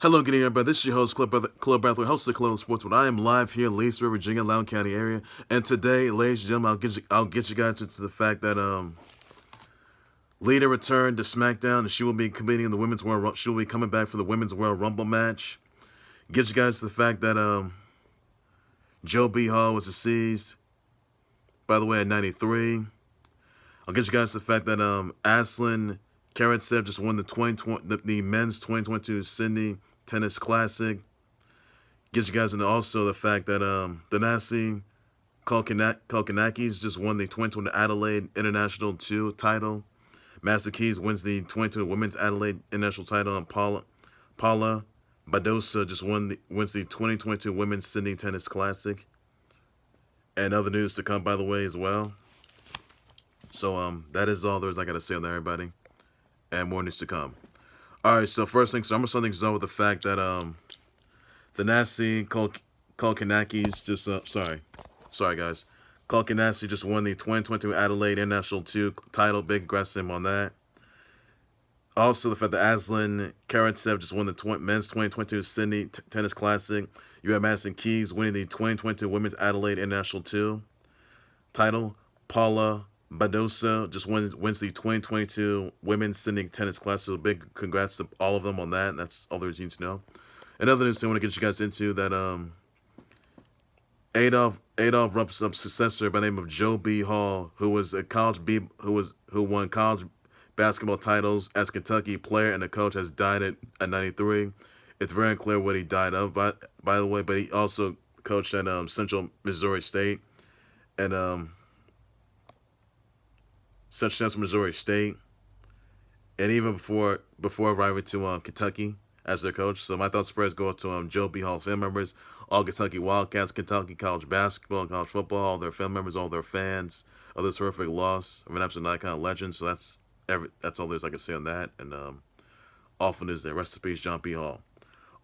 Hello, good evening, everybody. This is your host, Club Brathwaite, host of Club Sports. I am live here in Leesburg, Virginia, Loudoun County area. And today, ladies and gentlemen, I'll get you guys into the fact that Lita returned to Smackdown, and she will be competing in the Women's World. She will be coming back for the Women's World Rumble match. Get you guys to the fact that Joe B. Hall was deceased, by the way, at 93. I'll get you guys to the fact that Aslan Karatsev just won the men's 2022 Sydney Tennis Classic. Get you guys into also the fact that Thanasi Kolkinakis just won the 2020 Adelaide International 2 title. Madison Keys wins the 2020 Women's Adelaide International title, and Paula Badosa just wins the 2022 Women's Sydney Tennis Classic. And other news to come, by the way, as well. So that is all there is I gotta say on that, everybody. And more news to come. Alright, so first things, so I'm gonna start things off with the fact that Thanasi Kolkinakis just sorry guys. Kolkinakis just won the 2022 Adelaide International 2 title. Big congrats to him on that. Also, the fact that Aslan Karatsev just won the men's 2022 Sydney Tennis Classic. You have Madison Keys winning the 2022 Women's Adelaide International 2 title. Paula Badosa just wins the 2022 Women's Sydney Tennis Classic. So big congrats to all of them on that. That's all there is you need to know. Another news I want to get you guys into that Adolph Rupp's successor by the name of Joe B. Hall, who won college basketball titles as Kentucky player and a coach, has died at 93. It's very unclear what he died of, by the way, but he also coached at Central Missouri State and Central Missouri State, and even before arriving to Kentucky as their coach. So my thoughts prayers go to Joe B. Hall's family members, all Kentucky Wildcats, Kentucky college basketball, college football, all their family members, all their fans of this horrific loss of an absolute icon legend. So that's all there's I can say on that. And awful news there. Rest in peace, John B. Hall.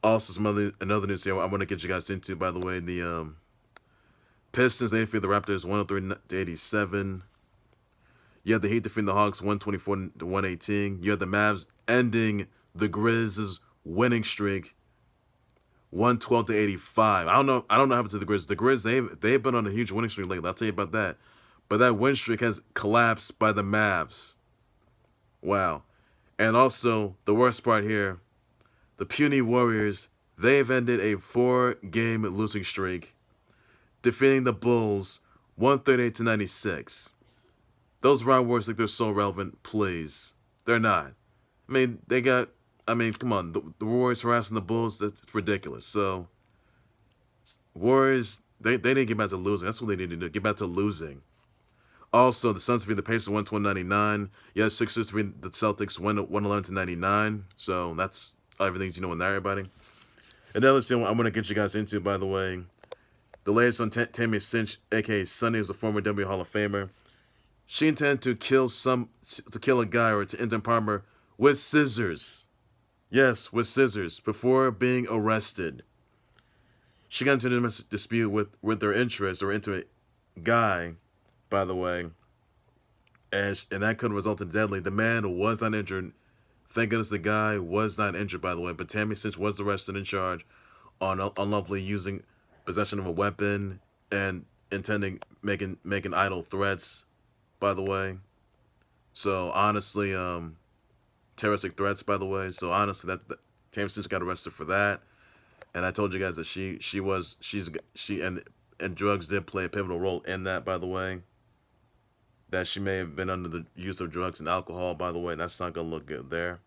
Also, another news here I want to get you guys into, by the way, the Pistons, they defeated the Raptors 103-87. You had the Heat defeating the Hawks 124-118. You had the Mavs ending the Grizz's winning streak 112-85. I don't know what happened to the Grizz. The Grizz, they've been on a huge winning streak lately. I'll tell you about that. But that win streak has collapsed by the Mavs. Wow. And also, the worst part here, the Puny Warriors, they've ended a 4-game losing streak, defeating the Bulls 138-96. Those Round Warriors think they're so relevant. Please. They're not. I mean, come on. The Warriors harassing the Bulls, that's ridiculous. So, Warriors, they didn't get back to losing. That's what they need to do. Get back to losing. Also, the Suns defeated the Pacers 120-99. You had Sixers defeating the Celtics 111-99. So, that's everything you know in there, everybody. Another thing I'm going to get you guys into, by the way, the latest on Tammy Cinch, a.k.a. Sunny, who's a former W Hall of Famer. She intended to kill a guy or to end an partner with scissors. Yes, with scissors, before being arrested. She got into a dispute with her interest or intimate guy, by the way, and that could have resulted deadly. The man was not injured. Thank goodness the guy was not injured, by the way, but Tammy Cinch was arrested and charged on unlawfully using possession of a weapon and making idle threats, by the way. So honestly, terroristic threats, by the way. So honestly, that Tammy Cinch got arrested for that. And I told you guys that she and drugs did play a pivotal role in that, by the way. That she may have been under the use of drugs and alcohol, by the way. That's not gonna look good there.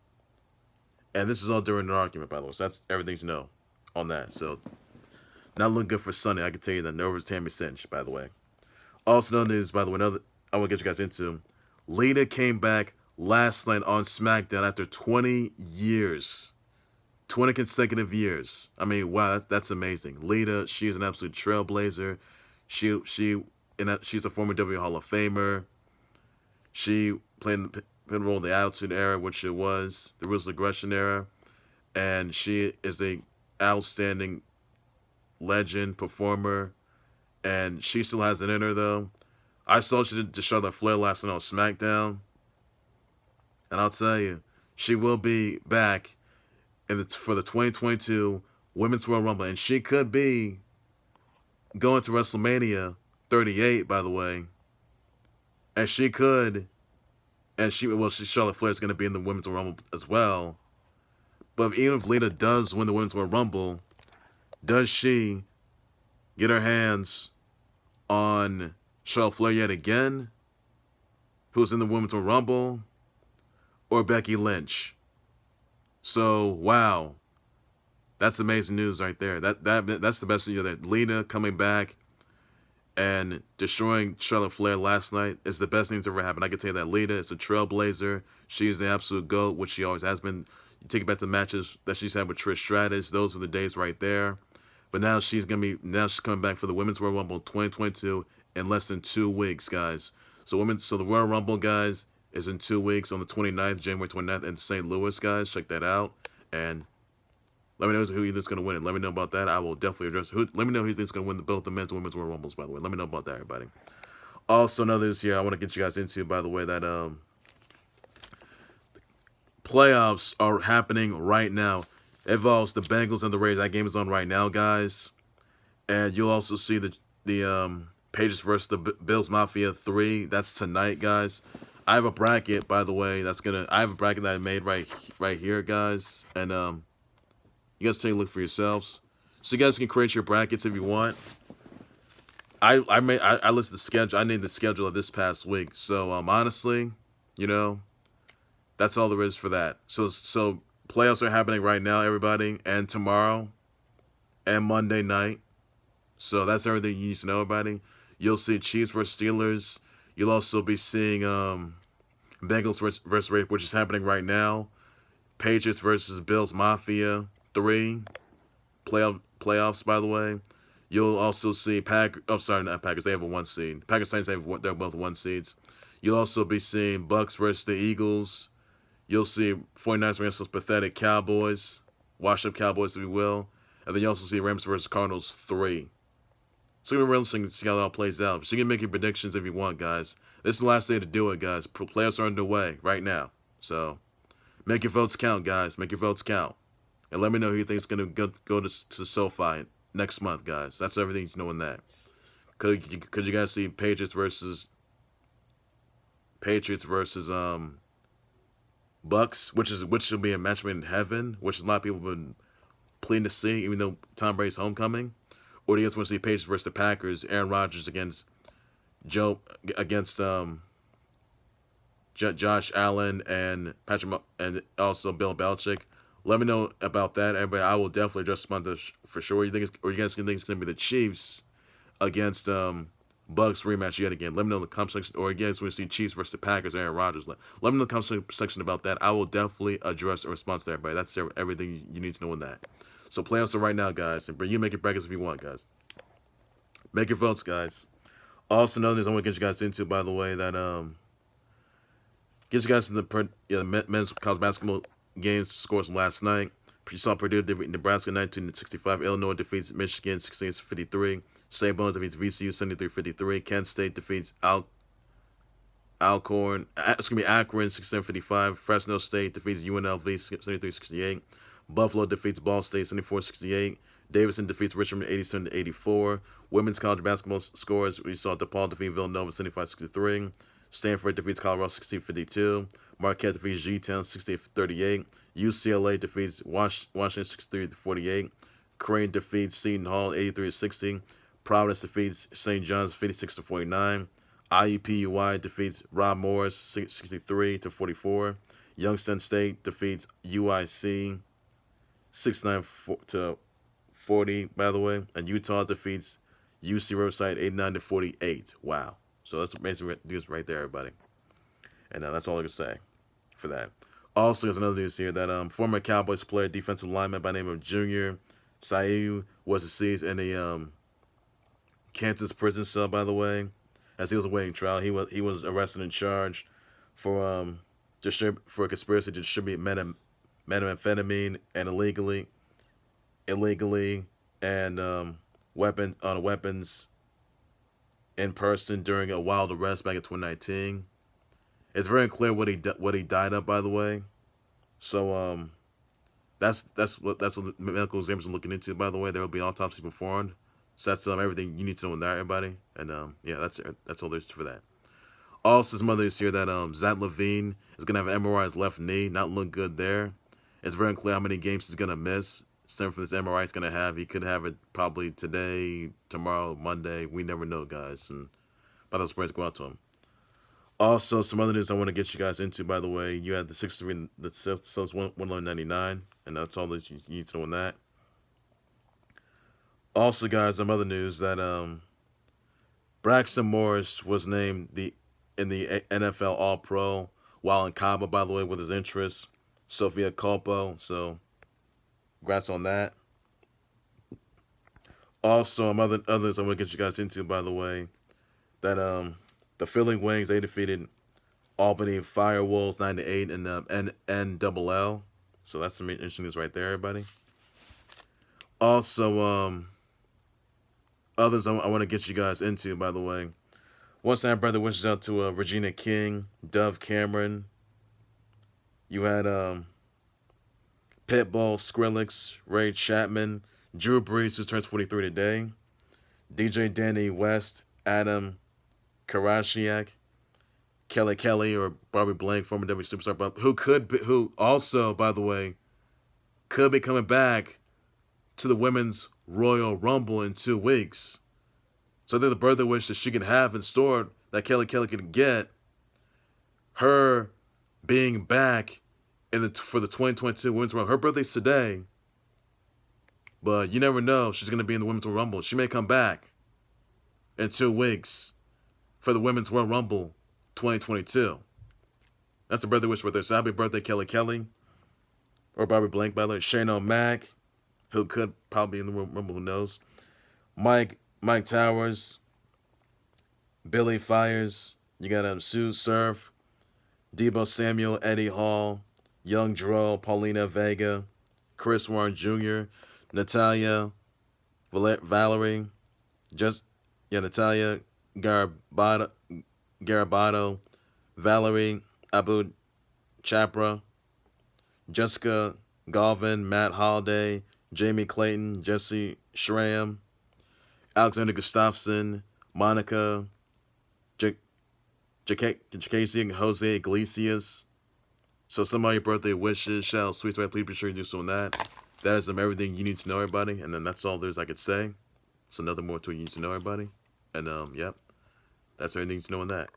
And this is all during an argument, by the way. So that's everything to know on that. So not looking good for Sunny. I can tell you that. Over Tammy Cinch, by the way. Also, another news, by the way, I want to get you guys into. Lita came back last night on SmackDown after 20 years. 20 consecutive years. I mean, wow, that's amazing. Lita, she's an absolute trailblazer. She's a former W Hall of Famer. She played a role in the Attitude Era, which it was, the Ruthless Aggression Era. And she is a outstanding legend, performer. And she still has it in her, though. I saw she did to Charlotte Flair last night on SmackDown. And I'll tell you, she will be back for the 2022 Women's Royal Rumble, and she could be going to WrestleMania 38, by the way, and Charlotte Flair is going to be in the Women's Royal Rumble as well. But even if Lita does win the Women's Royal Rumble, does she get her hands on Charlotte Flair yet again, who's in the Women's Royal Rumble, or Becky Lynch? So, wow. That's amazing news right there. That's the best news. That Lita coming back and destroying Charlotte Flair last night is the best thing that's ever happened. I can tell you that Lita is a trailblazer. She's the absolute GOAT, which she always has been. You take it back to the matches that she's had with Trish Stratus. Those were the days right there. But now she's coming back for the Women's Royal Rumble 2022 in less than 2 weeks, guys. So the Royal Rumble, guys, is in 2 weeks on the 29th, January 29th in St. Louis, guys. Check that out. And let me know who you think's going to win it. Let me know about that. I will definitely address let me know who you think's going to win both the men's and women's Royal Rumbles, by the way. Let me know about that, everybody. Also, another news here I want to get you guys into, by the way, that playoffs are happening right now. It involves the Bengals and the Raiders. That game is on right now, guys. And you'll also see the Patriots versus the Bills Mafia 3. That's tonight, guys. I have a bracket, by the way. I have a bracket that I made right here, guys. And you guys take a look for yourselves. So you guys can create your brackets if you want. I listed the schedule. I named the schedule of this past week. So honestly, that's all there is for that. So playoffs are happening right now, everybody, and tomorrow and Monday night. So that's everything you need to know, everybody. You'll see Chiefs versus Steelers. You'll also be seeing Bengals versus Raiders, which is happening right now. Patriots versus Bills Mafia 3 playoffs, by the way. You'll also see not Packers. They have a 1 seed. Packers Titans they're both 1 seeds. You'll also be seeing Bucks versus the Eagles. You'll see 49ers against those pathetic Cowboys, washed up Cowboys, if you will, and then you also see Rams versus Cardinals 3. So it's gonna be real interesting to see how that all plays out. So you can make your predictions if you want, guys. This is the last day to do it, guys. Playoffs are underway right now. So make your votes count, guys. Make your votes count. And let me know who you think is going to go to SoFi next month, guys. That's everything you know in that. Could you guys see Patriots versus Bucks, which will be a match made in heaven, which a lot of people have been pleading to see, even though Tom Brady's homecoming? Or do you guys want to see Patriots versus the Packers, Aaron Rodgers against Josh Allen and and also Bill Belichick? Let me know about that, everybody. I will definitely address this for sure. You guys think it's going to be the Chiefs against Bucks rematch yet again? Let me know in the comment section. Or you guys want to see Chiefs versus the Packers, Aaron Rodgers? Let me know in the comment section about that. I will definitely address a response to everybody. That's everything you need to know in that. So playoffs are right now, guys. And you make your brackets if you want, guys. Make your votes, guys. Also, another news I want to get you guys into, by the way, that get you guys to the men's college basketball games scores from last night. You saw Purdue defeat Nebraska 19-65. Illinois defeats Michigan 16-53. St. Bona defeats VCU 73-53. Kent State defeats Akron 16-55. Fresno State defeats UNLV 73-68. Buffalo defeats Ball State 74-68. Davidson defeats Richmond 87-84. Women's college basketball scores: we saw DePaul defeat Villanova 75-63. Stanford defeats Colorado 16-52. Marquette defeats G-Town 68-38. UCLA defeats Washington 63-48. Crane defeats Seton Hall 83-60. Providence defeats St. John's 56-49. IUPUI defeats Rob Morris 63-44. Youngstown State defeats UIC 69-40, by the way. And Utah defeats UC Riverside 89-48. Wow. So that's amazing news right there, everybody. And that's all I can say for that. Also, there's another news here that former Cowboys player, defensive lineman by the name of Junior Seau was deceased in a Kansas prison cell, by the way, as he was awaiting trial. He was arrested and charged for a conspiracy to distribute methamphetamine and illegally and weapons in person during a wild arrest back in 2019. It's very unclear what he died of, by the way. So That's what medical examiners are looking into. By the way, there will be an autopsy performed. So that's everything you need to know on that, everybody. And yeah, that's all there is for that. Also, some others here that Zach Levine is gonna have an MRI on his left knee, not look good there. It's very unclear how many games he's gonna miss. Stemming from this MRI he's gonna have, he could have it probably today, tomorrow, Monday. We never know, guys. And by those prayers go out to him. Also, some other news I want to get you guys into. By the way, you had the 63, the Celtics 111.99, and that's all that you need to know on that. Also, guys, some other news that Braxton Morris was named in the NFL All-Pro while in Cabo, by the way, with his interests. Sofia Culpo, so congrats on that. Also, others I want to get you guys into, by the way, that the Philly Wings, they defeated Albany Firewolves 9-8 in the NLL. So that's some interesting news right there, everybody. Also, others I want to get you guys into, by the way. Once that brother wishes out to Regina King, Dove Cameron. You had Pitbull, Skrillex, Ray Chapman, Drew Brees, who turns 43 today, DJ Danny West, Adam Karatsev, Kelly or Bobby Blank, former WWE superstar, but who also, by the way, could be coming back to the Women's Royal Rumble in 2 weeks. So I think the birthday wish that she can have in store that Kelly can get, her being back for the 2022 Women's Rumble. Her birthday's today, but you never know. She's going to be in the Women's Royal Rumble. She may come back in 2 weeks for the Women's Royal Rumble 2022. That's a birthday wish right there. So happy birthday, Kelly. Or Bobby Blank, by the way. Shane O'Mac, who could probably be in the Rumble, who knows. Mike Towers, Billy Fires, you got Sue Surf, Debo Samuel, Eddie Hall, Young Dro, Paulina Vega, Chris Warren Jr., Natalia, Valerie, Natalia Garabato, Valerie Abu Chapra, Jessica Galvin, Matt Holiday, Jamie Clayton, Jesse Schramm, Alexander Gustafsson, Monica Jacasey, and Jose Iglesias. So some of your birthday wishes, shout out Sweet Right, please be sure you do so on that. That is everything you need to know, everybody. And then that's all there's I could say. So nothing more to it you need to know, everybody. And yep, that's everything you need to know on that.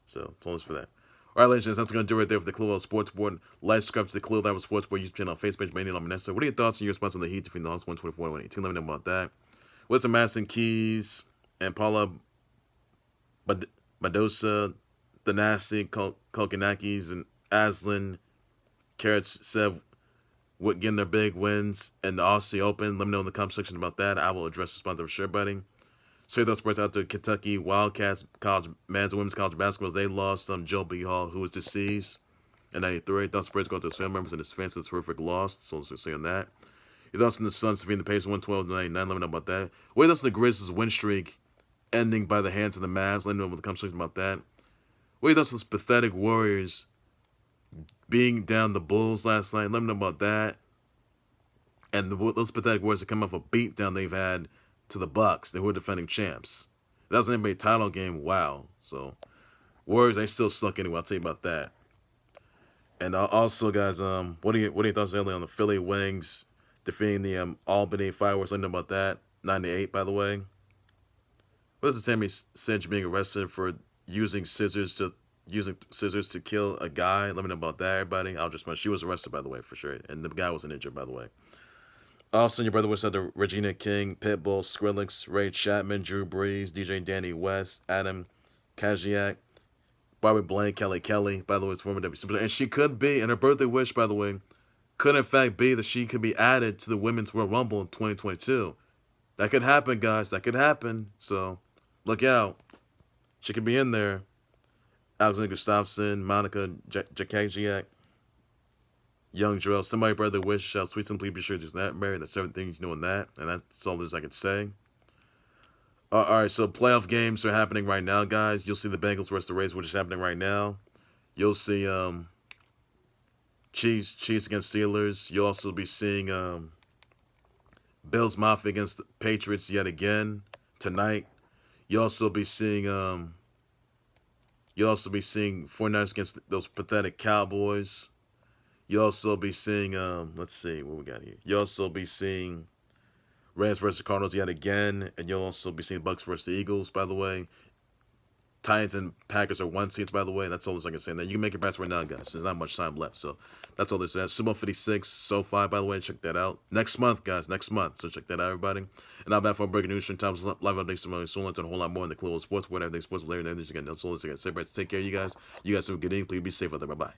So it's all this for that. All right, ladies and gentlemen, that's going to do it right there for the Clue Sports Board. Like, subscribe to the Clue Level Sports Board YouTube channel on Facebook, Manuel Manessa. What are your thoughts on your response on the Heat defeating the Hawks 124 and 118? Let me know about that. What's the Madison Keys and Paula Badosa, Thanasi, Kolkinakis, and Aslan, Karatsev getting their big wins in the Aussie Open? Let me know in the comment section about that. I will address the sponsor for sure, buddy. So those sports out to Kentucky Wildcats college men's and women's college basketball. They lost Joe B. Hall, who was deceased in '93. Those Spurs go to the family members and his fans. It's a terrific loss. So let's see on that. Your thoughts on the Suns defeating the Pacers 112-99. Let me know about that. What are your thoughts on the Grizz' win streak ending by the hands of the Mavs? Let me know in the comment section about that. What are your thoughts on those pathetic Warriors being down the Bulls last night? Let me know about that. And those pathetic Warriors that come off a beatdown they've had to the Bucks, who were defending champs. That was an NBA title game. Wow. So Warriors, they still suck anyway. I'll tell you about that. And also, guys, what are your thoughts earlier on the Philly Wings defeating the Albany Fireworks? Let me know about that. 9-8, by the way. What is the Tammy Sidge being arrested for using scissors to kill a guy? Let me know about that, everybody. She was arrested, by the way, for sure. And the guy wasn't injured, by the way. Also, your brother wishes out to Regina King, Pitbull, Skrillex, Ray Chapman, Drew Brees, DJ Danny West, Adam Kajiak, Bobby Blank, Kelly, by the way, is former WWE. And she could be, and her birthday wish, by the way, could in fact be that she could be added to the Women's Royal Rumble in 2022. That could happen, guys. That could happen. So, look out. She could be in there. Alexander Gustafsson, Monica Jacasey, Young Joel, somebody brother wish, shout sweet simply be sure just that married. That's everything you know in that, and that's all there's I can say. All right, so playoff games are happening right now, guys. You'll see the Bengals versus the Rays, which is happening right now. You'll see Chiefs against Steelers. You'll also be seeing Bills Mafia against the Patriots yet again tonight. You'll also be seeing 49ers against those pathetic Cowboys. You'll also be seeing let's see what we got here. You'll also be seeing Rams versus Cardinals yet again, and you'll also be seeing Bucks versus the Eagles, by the way. Titans and Packers are 1 seeds, by the way. That's all I can say. Now you can make your bets right now, guys. There's not much time left, so that's all there's. Sumo 56, SoFi, by the way. Check that out next month, guys. Next month, so check that out, everybody. And I'm back for breaking news, times live updates tomorrow. So on to a whole lot more in the Clue Sports, whatever they sports, later, everything again. That's all this again. Take care, you guys. You guys have a good evening. Please be safe out there. Bye bye.